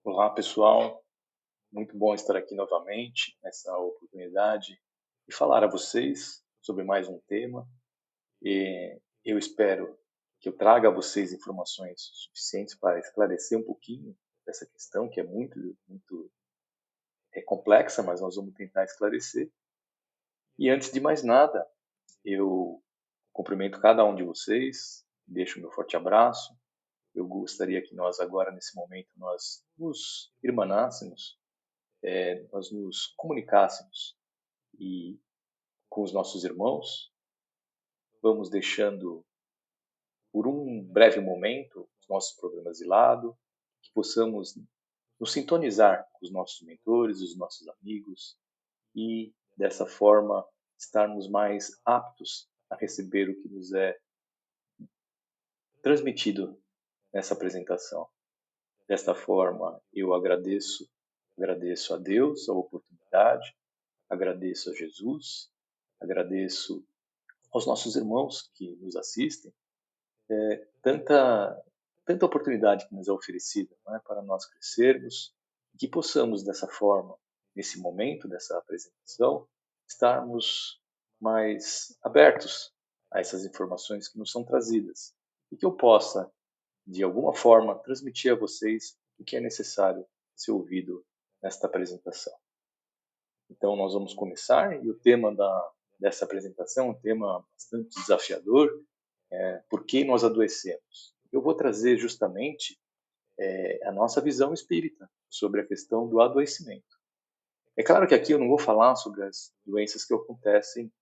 Olá, pessoal. Muito bom estar aqui novamente nessa oportunidade de falar a vocês sobre mais um tema. Eu espero que eu traga a vocês informações suficientes para esclarecer um pouquinho essa questão, que é muito complexa, mas nós vamos tentar esclarecer. E antes de mais nada, eu cumprimento cada um de vocês, deixo meu forte abraço. Eu gostaria que nós agora, nesse momento, nós nos irmanássemos, nós nos comunicássemos e com os nossos irmãos, vamos deixando por um breve momento os nossos problemas de lado, que possamos nos sintonizar com os nossos mentores, os nossos amigos e dessa forma estarmos mais aptos a receber o que nos é transmitido nessa apresentação. Desta forma, eu agradeço a Deus a oportunidade, agradeço a Jesus, agradeço aos nossos irmãos que nos assistem, tanta, tanta oportunidade que nos é oferecida, não é, para nós crescermos, e que possamos, dessa forma, nesse momento dessa apresentação, estarmos mais abertos a essas informações que nos são trazidas e que eu possa, de alguma forma, transmitir a vocês o que é necessário ser ouvido nesta apresentação. Então, nós vamos começar, e o tema dessa apresentação é um tema bastante desafiador. Por que nós adoecemos? Eu vou trazer justamente a nossa visão espírita sobre a questão do adoecimento. É claro que aqui eu não vou falar sobre as doenças que acontecem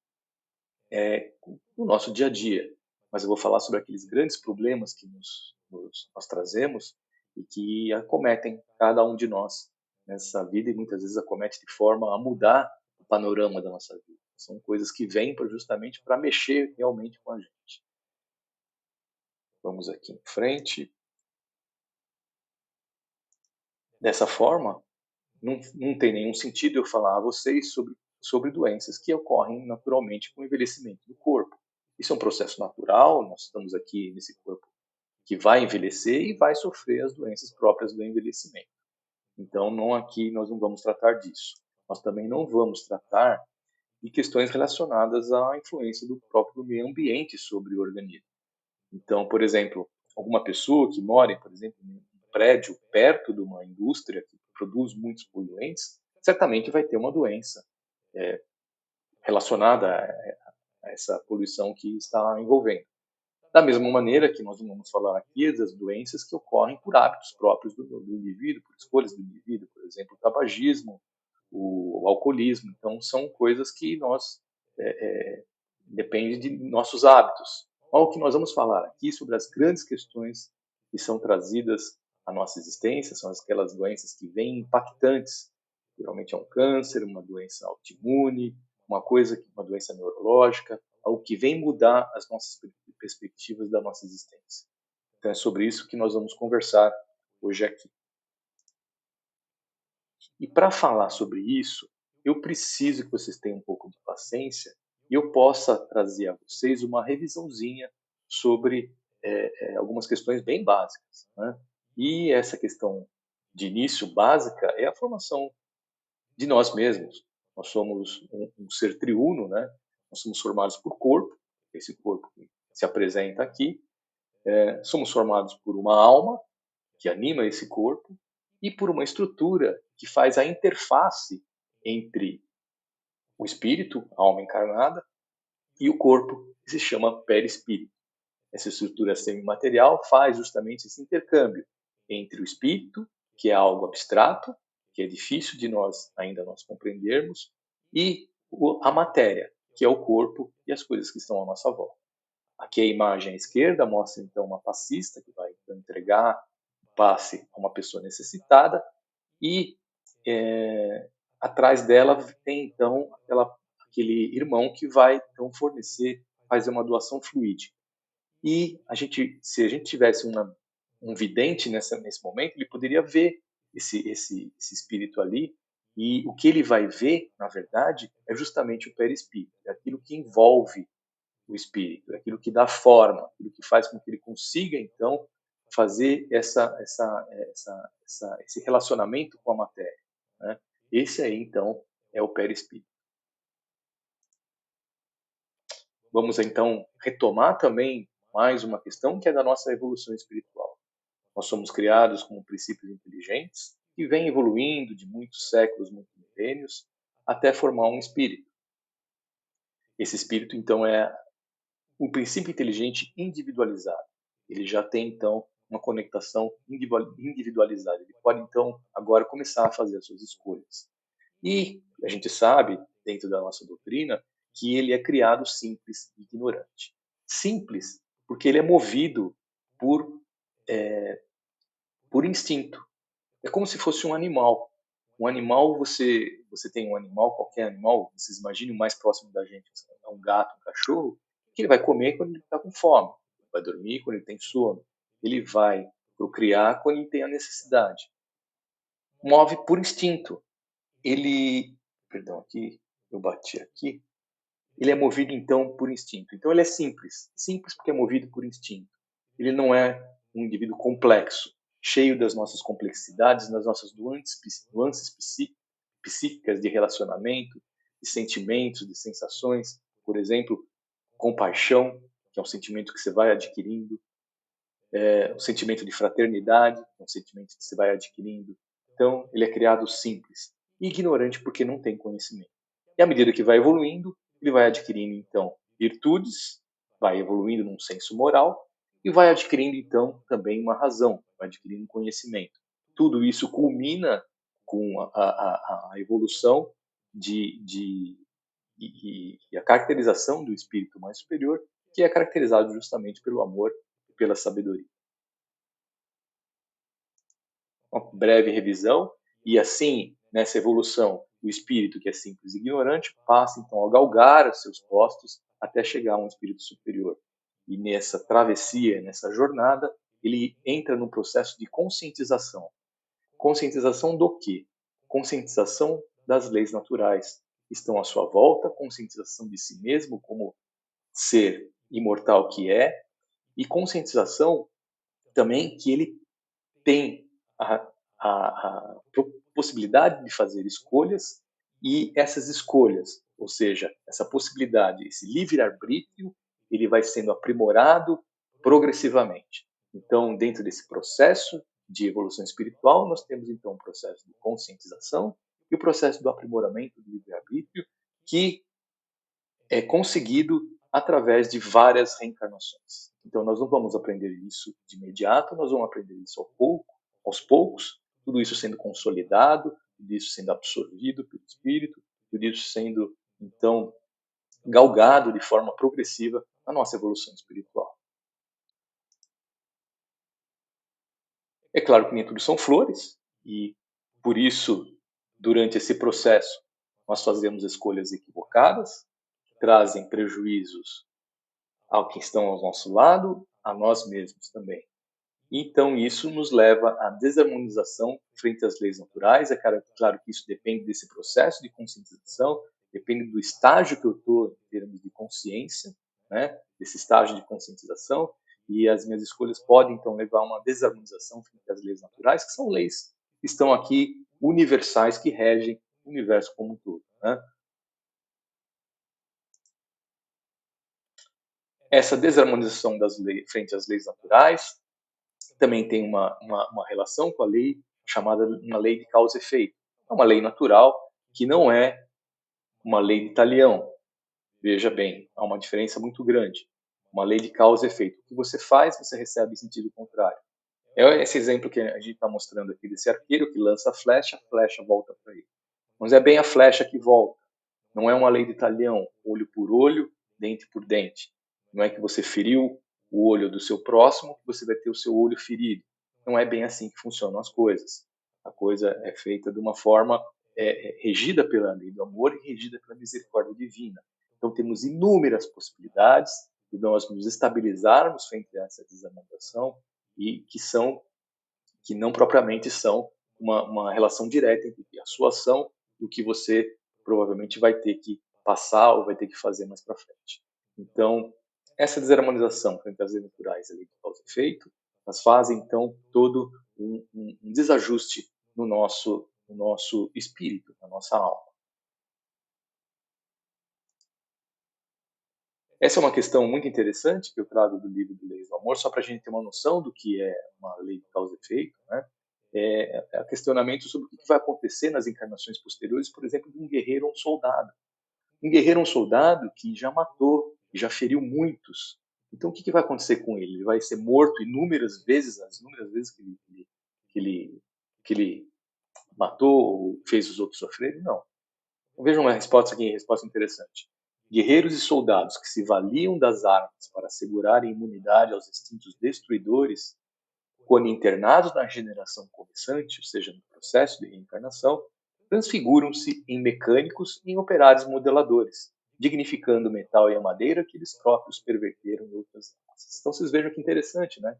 no nosso dia a dia, mas eu vou falar sobre aqueles grandes problemas que nós trazemos e que acometem cada um de nós nessa vida e muitas vezes acomete de forma a mudar o panorama da nossa vida. São coisas que vêm justamente para mexer realmente com a gente. Vamos aqui em frente. Dessa forma, não tem nenhum sentido eu falar a vocês sobre doenças que ocorrem naturalmente com o envelhecimento do corpo. Isso é um processo natural, nós estamos aqui nesse corpo que vai envelhecer e vai sofrer as doenças próprias do envelhecimento. Então, aqui nós não vamos tratar disso. Nós também não vamos tratar de questões relacionadas à influência do próprio meio ambiente sobre o organismo. Então, por exemplo, alguma pessoa que mora, por exemplo, em um prédio perto de uma indústria que produz muitos poluentes, certamente vai ter uma doença relacionada a essa poluição que está envolvendo. Da mesma maneira que nós vamos falar aqui das doenças que ocorrem por hábitos próprios do indivíduo, por escolhas do indivíduo, por exemplo, o tabagismo, o alcoolismo. Então, são coisas que depende de nossos hábitos. O que nós vamos falar aqui sobre as grandes questões que são trazidas à nossa existência, são aquelas doenças que vêm impactantes. Geralmente é um câncer, uma doença autoimune, uma doença neurológica, algo que vem mudar as nossas perspectivas da nossa existência. Então é sobre isso que nós vamos conversar hoje aqui. E para falar sobre isso, eu preciso que vocês tenham um pouco de paciência e eu possa trazer a vocês uma revisãozinha sobre algumas questões bem básicas, né? E essa questão de início básica é a formação de nós mesmos. Nós somos um ser triuno, né? Nós somos formados por corpo, esse corpo que se apresenta aqui. Somos formados por uma alma, que anima esse corpo, e por uma estrutura que faz a interface entre o espírito, a alma encarnada, e o corpo, que se chama perispírito. Essa estrutura semimaterial faz justamente esse intercâmbio entre o espírito, que é algo abstrato, que é difícil de nós compreendermos, e a matéria, que é o corpo e as coisas que estão à nossa volta. Aqui a imagem à esquerda mostra então uma passista que vai entregar o passe a uma pessoa necessitada e atrás dela tem então aquele irmão que vai então fazer uma doação fluídica. E se a gente tivesse um vidente nesse momento, ele poderia ver esse espírito ali, e o que ele vai ver, na verdade, é justamente o perispírito, é aquilo que envolve o espírito, é aquilo que dá forma, aquilo que faz com que ele consiga, então, fazer esse relacionamento com a matéria, né? Esse aí, então, é o perispírito. Vamos, então, retomar também mais uma questão que é da nossa evolução espiritual. Nós somos criados como princípios inteligentes que vêm evoluindo de muitos séculos, muitos milênios, até formar um espírito. Esse espírito, então, é um princípio inteligente individualizado. Ele já tem, então, uma conectação individualizada. Ele pode, então, agora começar a fazer as suas escolhas. E a gente sabe, dentro da nossa doutrina, que ele é criado simples e ignorante. Simples, porque ele é movido por, por instinto. É como se fosse um animal. Um animal, você tem um animal, qualquer animal, vocês imaginem o mais próximo da gente, é um gato, um cachorro, que ele vai comer quando ele está com fome, vai dormir quando ele tem sono, ele vai procriar quando ele tem a necessidade. Move por instinto. Ele, perdão, aqui eu bati aqui. Ele é movido então por instinto. Então ele é simples, simples porque é movido por instinto. Ele não é um indivíduo complexo, cheio das nossas complexidades, das nossas nuances psíquicas de relacionamento, de sentimentos, de sensações. Por exemplo, compaixão, que é um sentimento que você vai adquirindo, um sentimento de fraternidade, que é um sentimento que você vai adquirindo. Então, ele é criado simples e ignorante porque não tem conhecimento. E à medida que vai evoluindo, ele vai adquirindo, então, virtudes, vai evoluindo num senso moral e vai adquirindo, então, também uma razão, vai adquirindo conhecimento. Tudo isso culmina com a evolução e a caracterização do espírito mais superior, que é caracterizado justamente pelo amor e pela sabedoria. Uma breve revisão, e assim, nessa evolução, o espírito, que é simples e ignorante, passa então a galgar os seus postos até chegar a um espírito superior. E nessa travessia, nessa jornada, ele entra no processo de conscientização. Conscientização do quê? Conscientização das leis naturais que estão à sua volta, conscientização de si mesmo como ser imortal que é, e conscientização também que ele tem a possibilidade de fazer escolhas e essas escolhas, ou seja, essa possibilidade, esse livre-arbítrio, ele vai sendo aprimorado progressivamente. Então, dentro desse processo de evolução espiritual, nós temos então um processo de conscientização e o processo do aprimoramento do livre-arbítrio, que é conseguido através de várias reencarnações. Então, nós não vamos aprender isso de imediato, nós vamos aprender isso aos poucos, tudo isso sendo consolidado, tudo isso sendo absorvido pelo espírito, tudo isso sendo, então, galgado de forma progressiva na nossa evolução espiritual. É claro que nem tudo são flores, e por isso, durante esse processo, nós fazemos escolhas equivocadas, que trazem prejuízos ao que estão ao nosso lado, a nós mesmos também. Então, isso nos leva à desarmonização frente às leis naturais. É claro que isso depende desse processo de conscientização, depende do estágio que eu estou em termos de consciência, né? Desse estágio de conscientização, e as minhas escolhas podem, então, levar a uma desarmonização frente às leis naturais, que são leis que estão aqui universais, que regem o universo como um todo, né? Essa desarmonização das leis frente às leis naturais também tem uma relação com a lei chamada uma lei de causa e efeito. É uma lei natural que não é uma lei de talião. Veja bem, há uma diferença muito grande. Uma lei de causa e efeito. O que você faz, você recebe em sentido contrário. É esse exemplo que a gente está mostrando aqui desse arqueiro que lança a flecha volta para ele. Mas é bem a flecha que volta. Não é uma lei de talião, olho por olho, dente por dente. Não é que você feriu o olho do seu próximo que você vai ter o seu olho ferido. Não é bem assim que funcionam as coisas. A coisa é feita de uma forma regida pela lei do amor e regida pela misericórdia divina. Então temos inúmeras possibilidades de nós nos estabilizarmos frente a essa desarmonização e que não propriamente são uma relação direta entre a sua ação e o que você provavelmente vai ter que passar ou vai ter que fazer mais para frente. Então, essa desarmonização frente às leis naturais, a lei de causa e efeito, Elas fazem, então, todo um desajuste no nosso espírito, na nossa alma. Essa é uma questão muito interessante que eu trago do livro do Leis do Amor, só para a gente ter uma noção do que é uma lei de causa e efeito, né? É questionamento sobre o que vai acontecer nas encarnações posteriores, por exemplo, de um guerreiro ou um soldado. Um guerreiro ou um soldado que já matou, já feriu muitos. Então, o que vai acontecer com ele? Ele vai ser morto inúmeras vezes, as inúmeras vezes que ele, que ele matou ou fez os outros sofrerem? Não. Então, vejam uma resposta aqui, resposta interessante. Guerreiros e soldados que se valiam das armas para assegurarem imunidade aos instintos destruidores, quando internados na regeneração começante, ou seja, no processo de reencarnação, transfiguram-se em mecânicos e em operários modeladores, dignificando o metal e a madeira que eles próprios perverteram em outras raças. Então vocês vejam que interessante, né?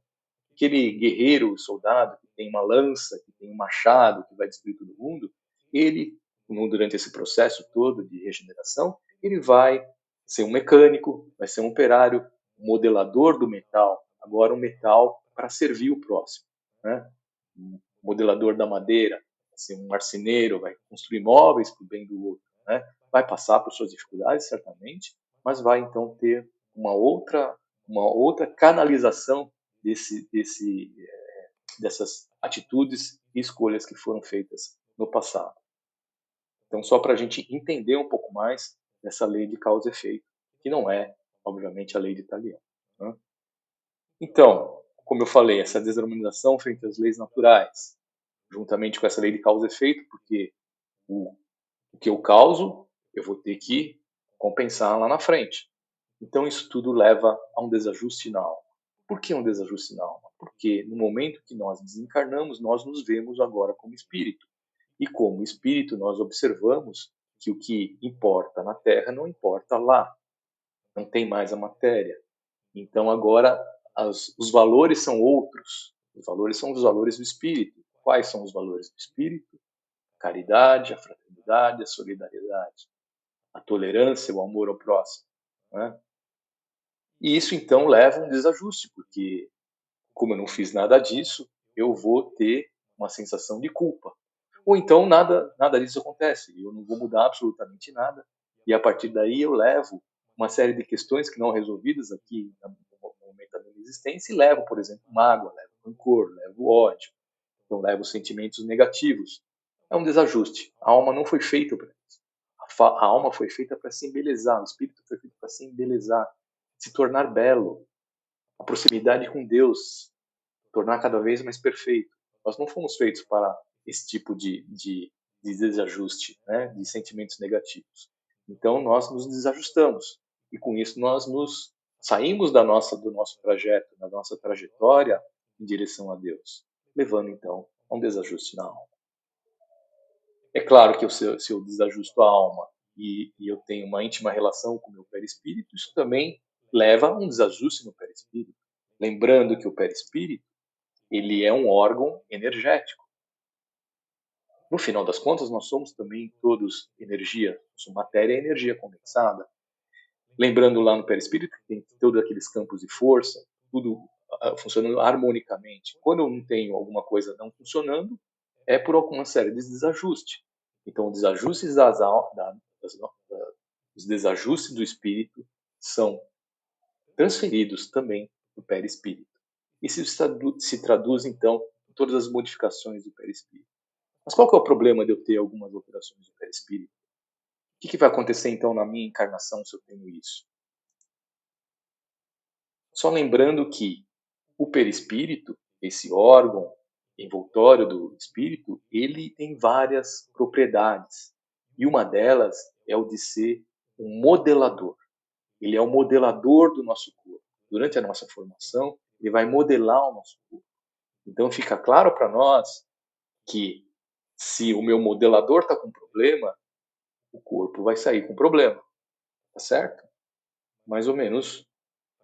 Aquele guerreiro, soldado, que tem uma lança, que tem um machado, que vai destruir todo mundo, ele, durante esse processo todo de regeneração, ele vai ser um mecânico, vai ser um operário, um modelador do metal, agora um metal para servir o próximo, né? Um modelador da madeira, vai ser um marceneiro, vai construir móveis para o bem do outro, né? Vai passar por suas dificuldades, certamente, mas vai então ter uma outra canalização dessas atitudes e escolhas que foram feitas no passado. Então, só para a gente entender um pouco mais dessa lei de causa e efeito, que não é, obviamente, a lei de Italiano, né? Então, como eu falei, essa desarmonização frente às leis naturais, juntamente com essa lei de causa e efeito, porque o que eu causo, eu vou ter que compensar lá na frente. Então, isso tudo leva a um desajuste na alma. Por que um desajuste na alma? Porque no momento que nós desencarnamos, nós nos vemos agora como espírito. E como espírito, nós observamos que o que importa na Terra não importa lá. Não tem mais a matéria. Então, agora, os valores são outros. Os valores são os valores do espírito. Quais são os valores do espírito? A caridade, a fraternidade, a solidariedade, a tolerância, o amor ao próximo, né? E isso, então, leva a um desajuste, porque, como eu não fiz nada disso, eu vou ter uma sensação de culpa. Ou então, nada disso acontece, eu não vou mudar absolutamente nada, e a partir daí eu levo uma série de questões que não resolvidas aqui no momento da minha existência, e levo, por exemplo, mágoa, levo rancor, levo ódio, então levo sentimentos negativos. É um desajuste. A alma não foi feita para isso. A alma foi feita para se embelezar, o espírito foi feito para se embelezar, se tornar belo, a proximidade com Deus, tornar cada vez mais perfeito. Nós não fomos feitos para esse tipo de desajuste, né, de sentimentos negativos. Então nós nos desajustamos e com isso nós nos saímos do nosso trajeto, da nossa trajetória em direção a Deus, levando então a um desajuste na alma. É claro que se eu desajusto a alma e eu tenho uma íntima relação com o meu perispírito, isso também leva a um desajuste no perispírito. Lembrando que o perispírito ele é um órgão energético. No final das contas, nós somos também todos energia, somos matéria e energia condensada. Lembrando lá no perispírito que tem todos aqueles campos de força, tudo funcionando harmonicamente. Quando eu não tenho alguma coisa não funcionando, é por alguma série de desajustes. Então, os desajustes do espírito são transferidos também para o perispírito. E se traduz, então, em todas as modificações do perispírito. Mas qual que é o problema de eu ter algumas alterações do perispírito? O que vai acontecer, então, na minha encarnação se eu tenho isso? Só lembrando que o perispírito, esse órgão envoltório do espírito, ele tem várias propriedades. E uma delas é o de ser um modelador. Ele é o modelador do nosso corpo. Durante a nossa formação, ele vai modelar o nosso corpo. Então fica claro para nós que se o meu modelador está com problema, o corpo vai sair com problema. Tá certo? Mais ou menos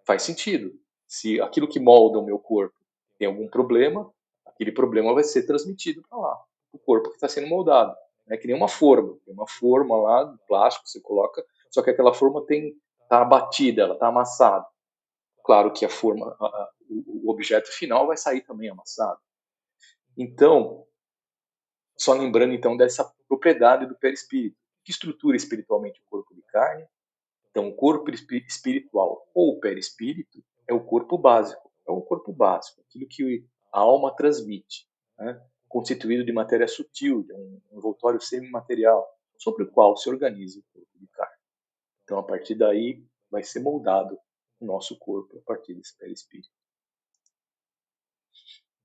faz sentido. Se aquilo que molda o meu corpo tem algum problema, aquele problema vai ser transmitido para lá, o corpo que está sendo moldado. É que nem uma forma. Tem uma forma lá de plástico que você coloca, só que aquela forma está abatida, ela está amassada. claro que o objeto final vai sair também amassado. Então, só lembrando então dessa propriedade do perispírito, que estrutura espiritualmente o corpo de carne. Então, o corpo espiritual ou o perispírito é o corpo básico, aquilo que a alma transmite, né? Constituído de matéria sutil, de um envoltório semimaterial, sobre o qual se organiza o corpo de carne. Então, a partir daí, vai ser moldado o nosso corpo a partir desse perispírito.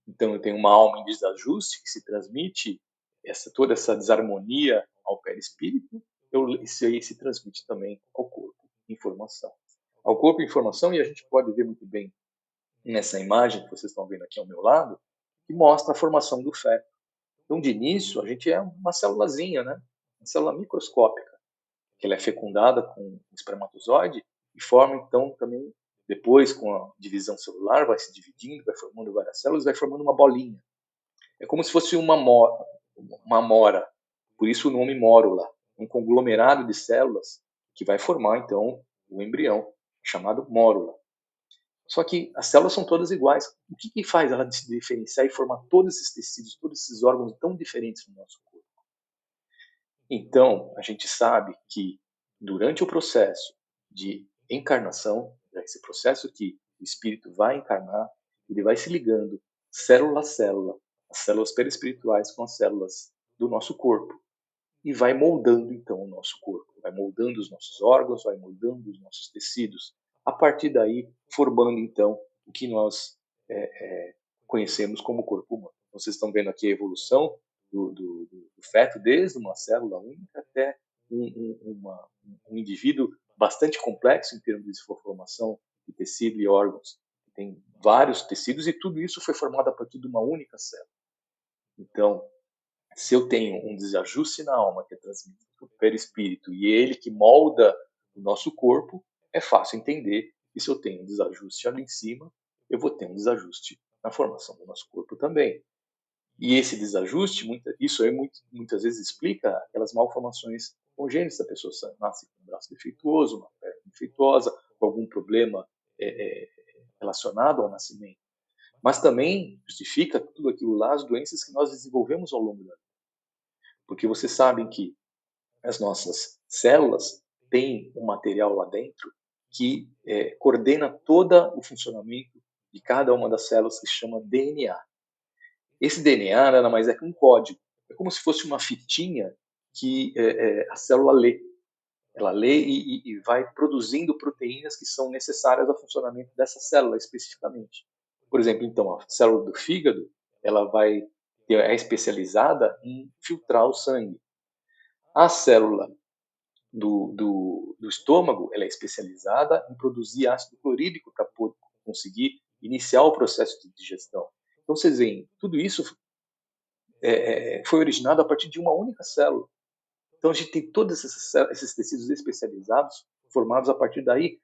Então, eu tenho uma alma em desajuste que se transmite toda essa desarmonia ao perispírito, isso aí se transmite também ao corpo, informação. Ao corpo, informação, e a gente pode ver muito bem nessa imagem que vocês estão vendo aqui ao meu lado, que mostra a formação do feto. Então, de início, a gente é uma célulazinha, né? Uma célula microscópica, que ela é fecundada com um espermatozoide e forma, então, também, depois, com a divisão celular, vai se dividindo, vai formando várias células, vai formando uma bolinha. É como se fosse uma mora, por isso o nome mórula, um conglomerado de células que vai formar, então, o embrião, chamado mórula. Só que as células são todas iguais. O que faz ela se diferenciar e formar todos esses tecidos, todos esses órgãos tão diferentes no nosso corpo? Então, a gente sabe que durante o processo de encarnação, esse processo que o espírito vai encarnar, ele vai se ligando célula a célula, as células perispirituais com as células do nosso corpo, e vai moldando então o nosso corpo, vai moldando os nossos órgãos, vai moldando os nossos tecidos, a partir daí formando então o que nós conhecemos como corpo humano. Vocês estão vendo aqui a evolução do feto, desde uma célula única até um indivíduo bastante complexo em termos de sua formação de tecido e órgãos. Tem vários tecidos e tudo isso foi formado a partir de uma única célula. Então, se eu tenho um desajuste na alma que é transmitido pelo perispírito e ele que molda o nosso corpo, é fácil entender que se eu tenho um desajuste ali em cima, eu vou ter um desajuste na formação do nosso corpo também. E esse desajuste, isso aí muitas vezes explica aquelas malformações congênitas. A pessoa nasce com um braço defeituoso, uma perna defeituosa, com algum problema relacionado ao nascimento. Mas também justifica tudo aquilo lá, as doenças que nós desenvolvemos ao longo da vida. Porque vocês sabem que as nossas células têm um material lá dentro que coordena todo o funcionamento de cada uma das células, que se chama DNA. Esse DNA nada mais é que um código. É como se fosse uma fitinha que a célula lê. Ela lê e vai produzindo proteínas que são necessárias ao funcionamento dessa célula especificamente. Por exemplo, então, a célula do fígado, ela é especializada em filtrar o sangue. A célula do estômago, ela é especializada em produzir ácido clorídrico para conseguir iniciar o processo de digestão. Então, vocês veem, tudo isso foi originado a partir de uma única célula. Então, a gente tem todos esses tecidos especializados formados a partir daí,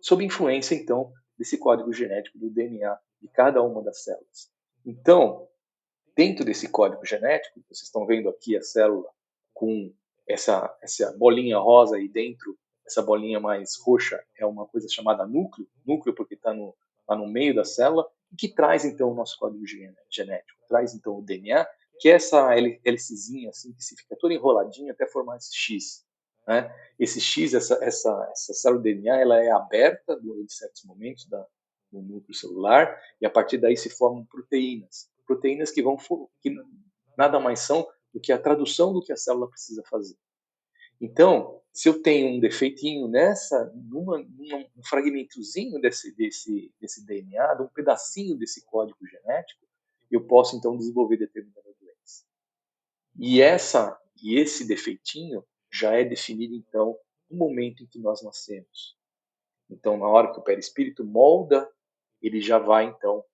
sob influência, então, desse código genético do DNA de cada uma das células. Então, dentro desse código genético, vocês estão vendo aqui a célula com essa bolinha rosa aí dentro, essa bolinha mais roxa é uma coisa chamada núcleo porque está no meio da célula, e que traz então o nosso código genético, traz então o DNA, que é essa hélicezinha assim, que se fica toda enroladinha até formar esse X. Né? Esse X, essa célula do DNA, ela é aberta durante certos momentos no núcleo celular, e a partir daí se formam proteínas que nada mais são do que a tradução do que a célula precisa fazer. Então, se eu tenho um defeitinho num fragmentozinho desse DNA, um pedacinho desse código genético, eu posso então desenvolver determinada doença. E esse defeitinho já é definido então no momento em que nós nascemos. Então, na hora que o perispírito molda, ele já vai então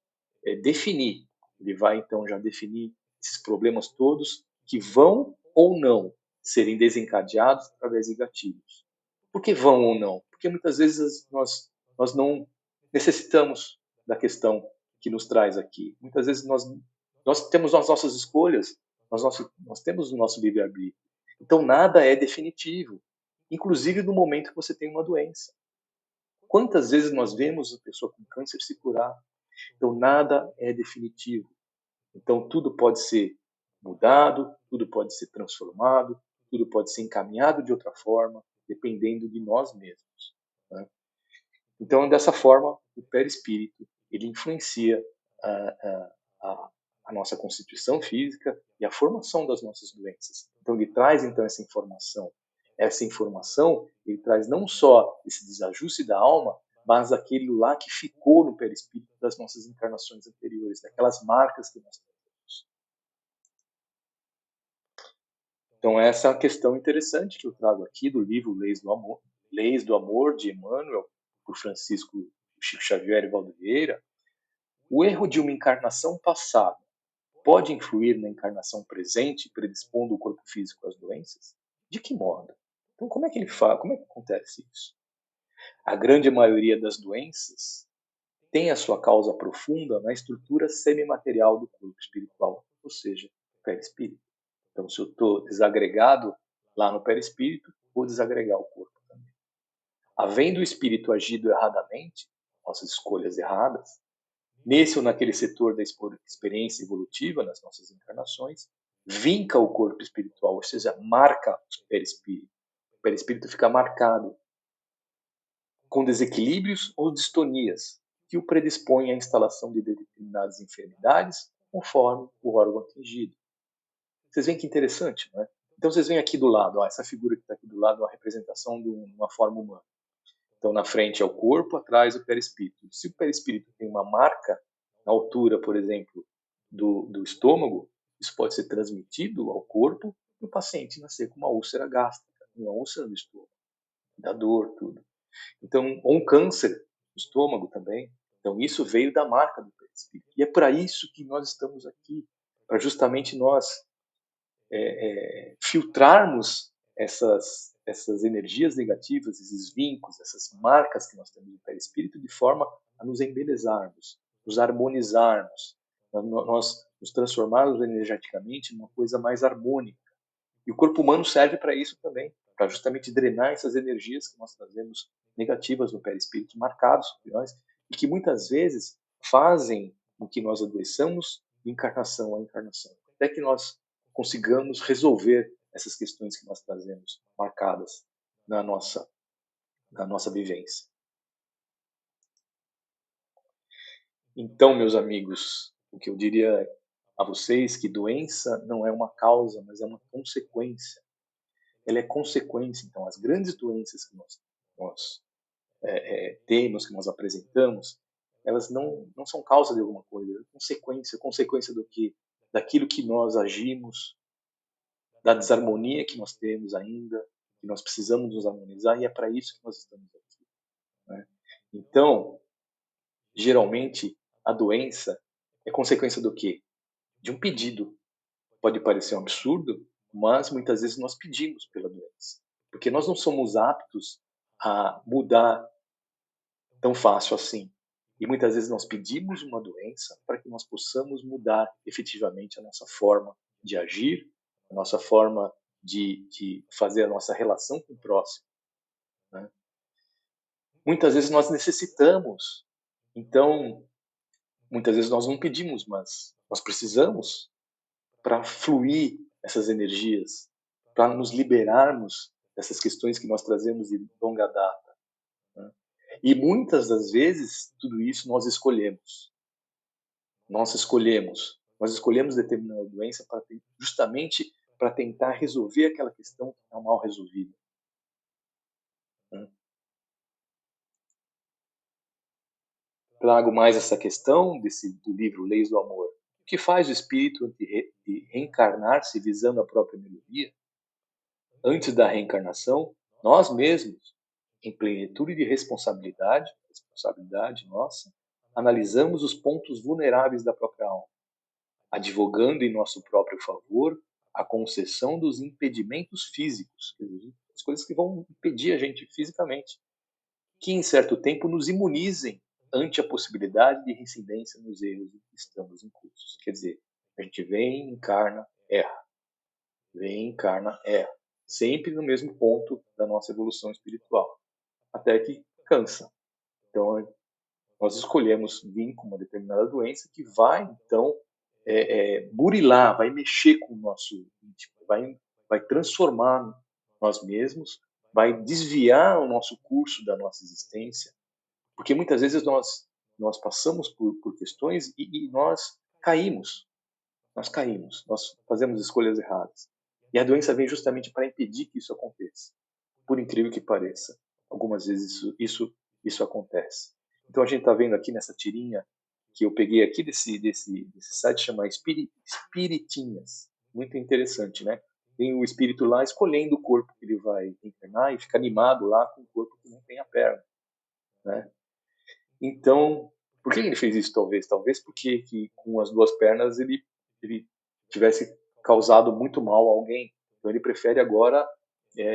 definir. Ele vai então já definir esses problemas todos que vão ou não serem desencadeados através de gatilhos. Por que vão ou não? Porque muitas vezes nós não necessitamos da questão que nos traz aqui. Muitas vezes nós temos as nossas escolhas, nós temos o nosso livre-arbítrio. Então nada é definitivo, inclusive no momento que você tem uma doença. Quantas vezes nós vemos a pessoa com câncer se curar? Então, nada é definitivo. Então, tudo pode ser mudado, tudo pode ser transformado, tudo pode ser encaminhado de outra forma, dependendo de nós mesmos, né? Então, dessa forma, o perispírito ele influencia a, a, a nossa constituição física e a formação das nossas doenças. Então, ele traz então essa informação. Essa informação ele traz não só esse desajuste da alma, mas aquele lá que ficou no perispírito das nossas encarnações anteriores, daquelas marcas que nós temos. Então, essa é uma questão interessante que eu trago aqui do livro Leis do Amor, de Emmanuel, por Francisco Chico Xavier e Valdo Vieira. O erro de uma encarnação passada pode influir na encarnação presente, predispondo o corpo físico às doenças? De que modo? Então, como é que ele fala? Como é que acontece isso? A grande maioria das doenças tem a sua causa profunda na estrutura semimaterial do corpo espiritual, ou seja, perispírito. Então, se eu estou desagregado lá no perispírito, vou desagregar o corpo também. Havendo o espírito agido erradamente, nossas escolhas erradas, nesse ou naquele setor da experiência evolutiva, nas nossas encarnações, vinca o corpo espiritual, ou seja, marca o perispírito. O perispírito fica marcado com desequilíbrios ou distonias que o predispõem à instalação de determinadas enfermidades conforme o órgão atingido. Vocês veem que interessante, não é? Então vocês veem aqui do lado, ó, essa figura que está aqui do lado é uma representação de uma forma humana. Então na frente é o corpo, atrás o perispírito. Se o perispírito tem uma marca na altura, por exemplo, do estômago, isso pode ser transmitido ao corpo e o paciente nascer com uma úlcera gástrica, uma úlcera do estômago, da dor, tudo. Então, ou um câncer do estômago também. Então isso veio da marca do perispírito. E é para isso que nós estamos aqui, para justamente nós filtrarmos essas energias negativas, esses vínculos, essas marcas que nós temos no perispírito, de forma a nos embelezarmos, nos harmonizarmos, nós nos transformarmos energeticamente numa coisa mais harmônica. E o corpo humano serve para isso também, para justamente drenar essas energias que nós trazemos negativas no perispírito, marcados por nós, e que muitas vezes fazem com que nós adoeçamos de encarnação a encarnação, até que nós consigamos resolver essas questões que nós trazemos marcadas na nossa vivência. Então, meus amigos, o que eu diria a vocês é que doença não é uma causa, mas é uma consequência. Ela é consequência. Então, as grandes doenças que nós temos, que nós apresentamos, elas não são causa de alguma coisa, é consequência do que? Daquilo que nós agimos, da desarmonia que nós temos ainda, que nós precisamos nos harmonizar, e é para isso que nós estamos aqui, né? Então, geralmente, a doença é consequência do quê? De um pedido. Pode parecer um absurdo, mas muitas vezes nós pedimos pela doença, porque nós não somos aptos a mudar tão fácil assim. E muitas vezes nós pedimos uma doença para que nós possamos mudar efetivamente a nossa forma de agir, a nossa forma de fazer a nossa relação com o próximo, né? Muitas vezes nós necessitamos, então, muitas vezes nós não pedimos, mas nós precisamos para fluir essas energias, para nos liberarmos dessas questões que nós trazemos de longa data, né? E muitas das vezes, tudo isso nós escolhemos. Nós escolhemos determinada doença justamente para tentar resolver aquela questão que está mal resolvida, né? Trago mais essa questão do livro Leis do Amor. O que faz o espírito de reencarnar-se visando a própria melhoria? Antes da reencarnação, nós mesmos, em plenitude de responsabilidade nossa, analisamos os pontos vulneráveis da própria alma, advogando em nosso próprio favor a concessão dos impedimentos físicos, as coisas que vão impedir a gente fisicamente, que em certo tempo nos imunizem ante a possibilidade de reincidência nos erros em que estamos incursos. Quer dizer, a gente vem, encarna, erra. Vem, encarna, erra. Sempre no mesmo ponto da nossa evolução espiritual. Até que cansa. Então, nós escolhemos vir com uma determinada doença que vai, então, burilar, vai mexer com o nosso íntimo, vai transformar nós mesmos, vai desviar o nosso curso da nossa existência, porque muitas vezes nós passamos por questões e nós fazemos escolhas erradas. E a doença vem justamente para impedir que isso aconteça. Por incrível que pareça, algumas vezes isso acontece. Então a gente está vendo aqui nessa tirinha que eu peguei aqui desse site chamado Espiritinhas. Muito interessante, né? Tem o espírito lá escolhendo o corpo que ele vai encarnar e fica animado lá com o corpo que não tem a perna, né? Então, por que ele fez isso talvez? Talvez porque que com as duas pernas ele tivesse causado muito mal a alguém. Então ele prefere agora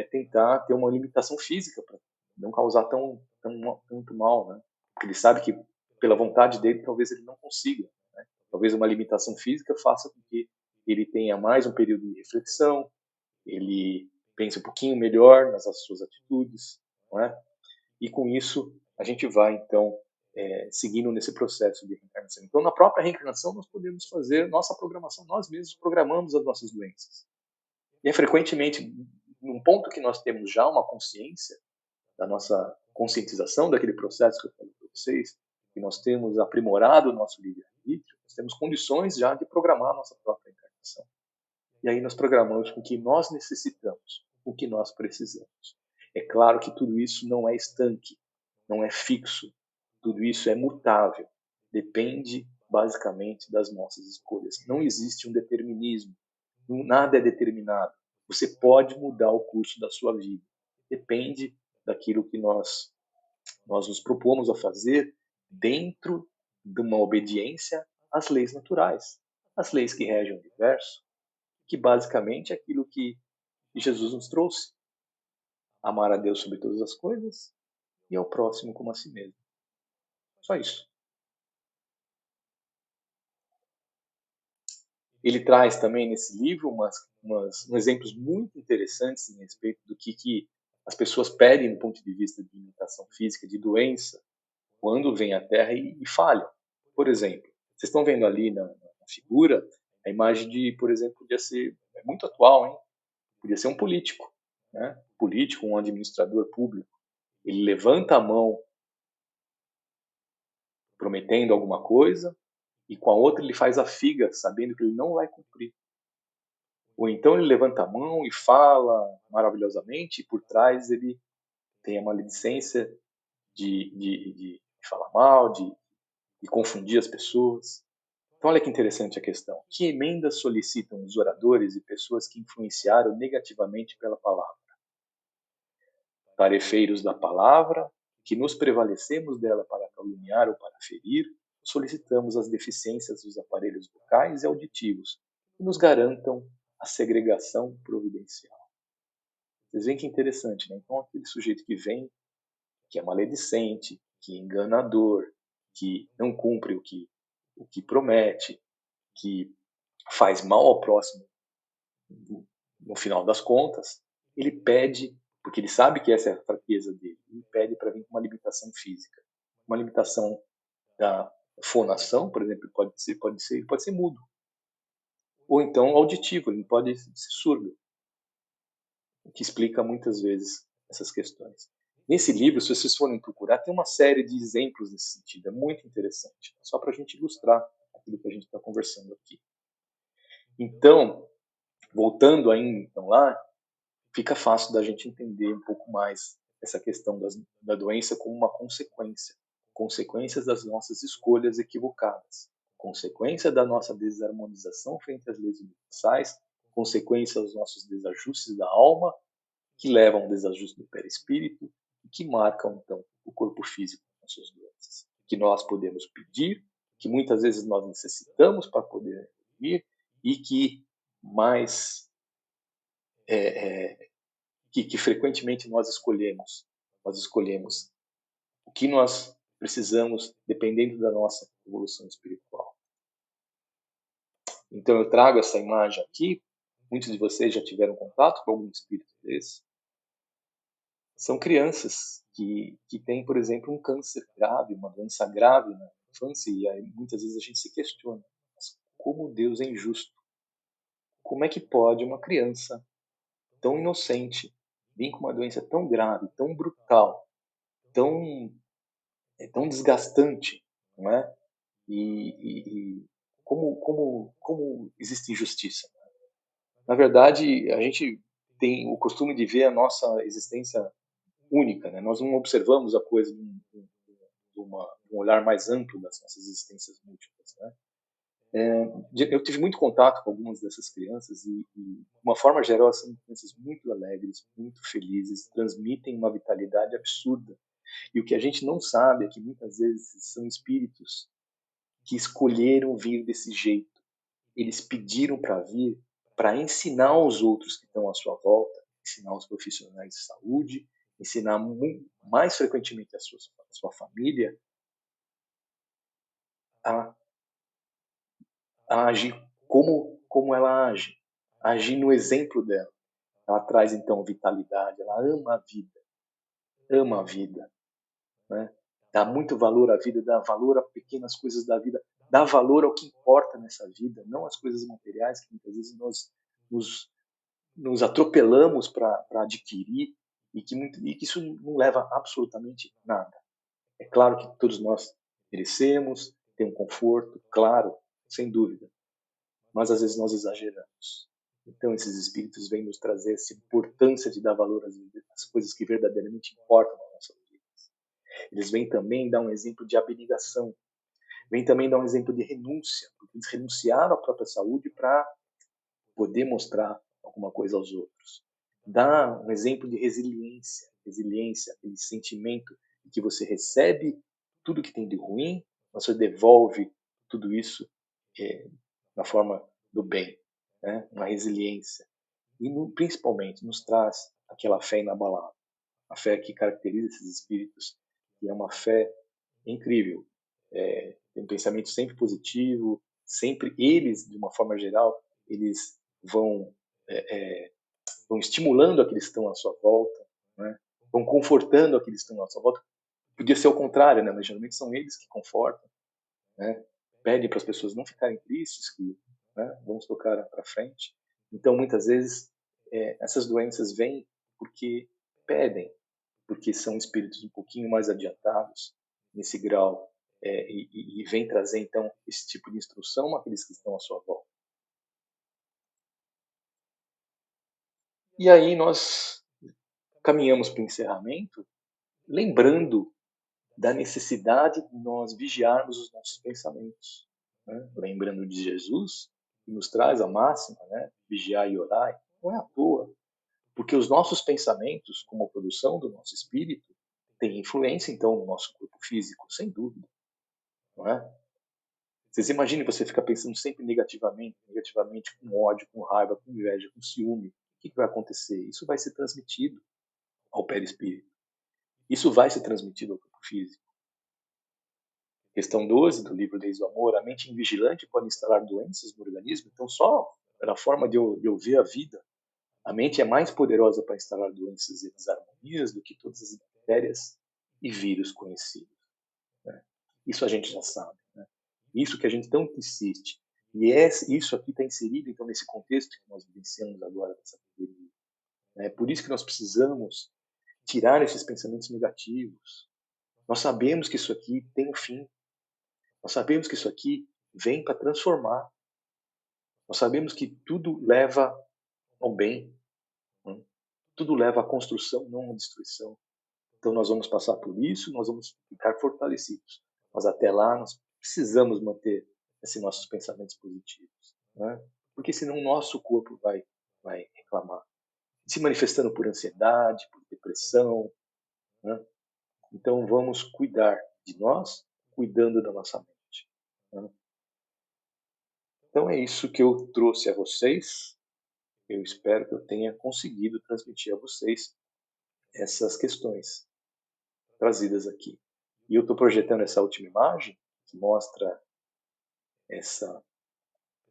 tentar ter uma limitação física para não causar tanto mal, né? Porque ele sabe que pela vontade dele talvez ele não consiga, né? Talvez uma limitação física faça com que ele tenha mais um período de reflexão, ele pense um pouquinho melhor nas suas atitudes, não é? E com isso a gente vai então seguindo nesse processo de reencarnação. Então, na própria reencarnação, nós podemos fazer nossa programação, nós mesmos programamos as nossas doenças. E é frequentemente, num ponto que nós temos já uma consciência, da nossa conscientização daquele processo que eu falei para vocês, que nós temos aprimorado o nosso livre-arbítrio, nós temos condições já de programar a nossa própria encarnação. E aí nós programamos com o que nós necessitamos, o que nós precisamos. É claro que tudo isso não é estanque, não é fixo, tudo isso é mutável, depende basicamente das nossas escolhas. Não existe um determinismo, nada é determinado. Você pode mudar o curso da sua vida, depende daquilo que nós nos propomos a fazer dentro de uma obediência às leis naturais, às leis que regem o universo, que basicamente é aquilo que Jesus nos trouxe: amar a Deus sobre todas as coisas e ao próximo como a si mesmo. Só isso. Ele traz também nesse livro uns exemplos muito interessantes a respeito do que as pessoas pedem do ponto de vista de limitação física, de doença, quando vêm à Terra e falham. Por exemplo, vocês estão vendo ali na figura a imagem de, por exemplo, podia ser muito atual, hein? Podia ser um político, né? Político, um administrador público. Ele levanta a mão prometendo alguma coisa e com a outra ele faz a figa, sabendo que ele não vai cumprir. Ou então ele levanta a mão e fala maravilhosamente e por trás ele tem a maledicência de falar mal, de confundir as pessoas. Então olha que interessante a questão. Que emendas solicitam os oradores e pessoas que influenciaram negativamente pela palavra? Tarefeiros da palavra, que nos prevalecemos dela para caluniar ou para ferir, solicitamos as deficiências dos aparelhos vocais e auditivos, que nos garantam a segregação providencial. Vocês veem que interessante, né? Então, aquele sujeito que vem, que é maledicente, que é enganador, que não cumpre o que promete, que faz mal ao próximo, no final das contas, ele pede, porque ele sabe que essa é a fraqueza dele, ele pede para vir com uma limitação física. Uma limitação da fonação, por exemplo, pode ser mudo. Ou então auditivo, ele pode ser surdo, o que explica muitas vezes essas questões. Nesse livro, se vocês forem procurar, tem uma série de exemplos nesse sentido, é muito interessante, só para a gente ilustrar aquilo que a gente está conversando aqui. Então, voltando ainda então lá, fica fácil da gente entender um pouco mais essa questão da doença como uma consequência, consequências das nossas escolhas equivocadas, consequência da nossa desarmonização frente às leis universais, consequência dos nossos desajustes da alma, que levam ao desajuste do perispírito e que marcam, então, o corpo físico com suas doenças, que nós podemos pedir, que muitas vezes nós necessitamos para poder evoluir e que mais que frequentemente nós escolhemos o que nós precisamos dependendo da nossa evolução espiritual. Então eu trago essa imagem aqui, muitos de vocês já tiveram contato com algum espírito desse. São crianças que têm, por exemplo, um câncer grave, uma doença grave na infância, e aí muitas vezes a gente se questiona, mas como Deus é injusto? Como é que pode uma criança tão inocente vir com uma doença tão grave, tão brutal, tão, tão desgastante, não é? E como existe injustiça? Na verdade, a gente tem o costume de ver a nossa existência única, né? Nós não observamos a coisa de um olhar mais amplo das nossas existências múltiplas, né? Eu tive muito contato com algumas dessas crianças de uma forma geral, são crianças muito alegres, muito felizes, transmitem uma vitalidade absurda. E o que a gente não sabe é que muitas vezes são espíritos que escolheram vir desse jeito. Eles pediram para vir para ensinar os outros que estão à sua volta, ensinar os profissionais de saúde, ensinar mais frequentemente a sua família a, a agir como ela age, agir no exemplo dela. Ela traz então vitalidade, ela ama a vida, né? Dá muito valor à vida, dá valor a pequenas coisas da vida, dá valor ao que importa nessa vida, não as coisas materiais que muitas vezes nós nos atropelamos para adquirir e que isso não leva absolutamente nada. É claro que todos nós merecemos ter um conforto, claro, sem dúvida, mas às vezes nós exageramos. Então esses espíritos vêm nos trazer essa importância de dar valor às coisas que verdadeiramente importam na nossa vida. Eles vêm também dar um exemplo de abnegação, vêm também dar um exemplo de renúncia, porque eles renunciaram à própria saúde para poder mostrar alguma coisa aos outros. Dá um exemplo de resiliência, aquele sentimento de que você recebe tudo que tem de ruim, mas você devolve tudo isso é, na forma do bem, né? Uma resiliência. E principalmente nos traz aquela fé inabalável, a fé que caracteriza esses espíritos, que é uma fé incrível. Tem um pensamento sempre positivo, sempre eles, de uma forma geral, eles vão, é, vão estimulando aqueles que estão à sua volta, né? Vão confortando aqueles que estão à sua volta. Podia ser o contrário, né? Mas geralmente são eles que confortam, né? Pedem para as pessoas não ficarem tristes, que, né? Vamos tocar para frente. Então, muitas vezes, essas doenças vêm porque pedem, porque são espíritos um pouquinho mais adiantados nesse grau, e vem trazer então esse tipo de instrução àqueles que estão à sua volta. E aí nós caminhamos para o encerramento, lembrando da necessidade de nós vigiarmos os nossos pensamentos, né? Lembrando de Jesus, que nos traz a máxima, né? Vigiar e orar, não é à toa, porque os nossos pensamentos, como a produção do nosso espírito, têm influência então no nosso corpo físico, sem dúvida, não é? Vocês imaginem você ficar pensando sempre negativamente, com ódio, com raiva, com inveja, com ciúme. O que vai acontecer? Isso vai ser transmitido ao perispírito. Isso vai ser transmitido ao corpo físico. Questão 12 do livro Leis do Amor: a mente invigilante pode instalar doenças no organismo. Então, só pela forma de eu ver a vida, a mente é mais poderosa para instalar doenças e desarmonias do que todas as bactérias e vírus conhecidos, né? Isso a gente já sabe, né? Isso que a gente tanto insiste. E isso aqui está inserido, então, nesse contexto que nós vivenciamos agora, dessa pandemia. É por isso que nós precisamos tirar esses pensamentos negativos. Nós sabemos que isso aqui tem um fim. Nós sabemos que isso aqui vem para transformar. Nós sabemos que tudo leva ao bem, né? Tudo leva à construção, não à destruição. Então nós vamos passar por isso, nós vamos ficar fortalecidos. Mas até lá nós precisamos manter esses nossos pensamentos positivos, né? Porque senão o nosso corpo vai reclamar, se manifestando por ansiedade, por depressão, né? Então vamos cuidar de nós, cuidando da nossa mente, né? Então é isso que eu trouxe a vocês. Eu espero que eu tenha conseguido transmitir a vocês essas questões trazidas aqui. E eu estou projetando essa última imagem que mostra essa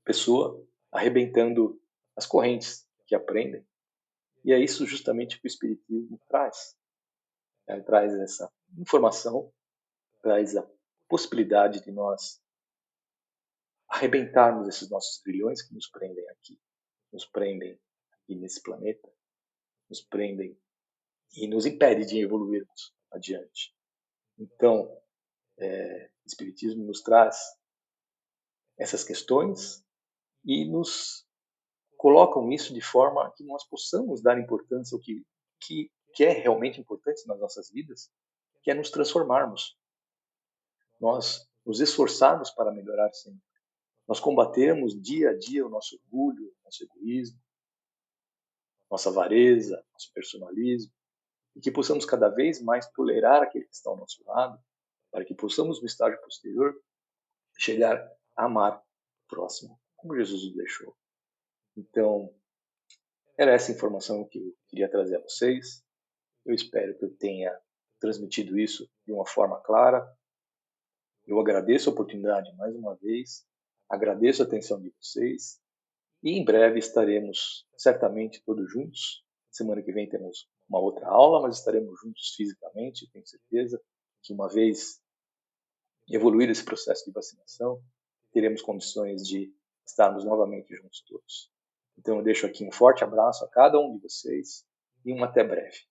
pessoa arrebentando as correntes que aprendem. E é isso justamente que o Espiritismo traz. Ela traz essa informação, traz a possibilidade de nós arrebentarmos esses nossos trilhões que nos prendem aqui, nos prendem aqui nesse planeta, nos prendem e nos impedem de evoluirmos adiante. Então, o Espiritismo nos traz essas questões e nos colocam isso de forma que nós possamos dar importância ao que é realmente importante nas nossas vidas, que é nos transformarmos, nós nos esforçarmos para melhorar sempre, nós combatermos dia a dia o nosso orgulho, nosso egoísmo, nossa avareza, nosso personalismo, e que possamos cada vez mais tolerar aqueles que estão ao nosso lado, para que possamos, no estágio posterior, chegar a amar o próximo, como Jesus nos deixou. Então, era essa informação que eu queria trazer a vocês. Eu espero que eu tenha transmitido isso de uma forma clara. Eu agradeço a oportunidade mais uma vez, agradeço a atenção de vocês e em breve estaremos certamente todos juntos. Semana que vem temos uma outra aula, mas estaremos juntos fisicamente, tenho certeza que uma vez evoluir esse processo de vacinação, teremos condições de estarmos novamente juntos todos. Então eu deixo aqui um forte abraço a cada um de vocês e um até breve.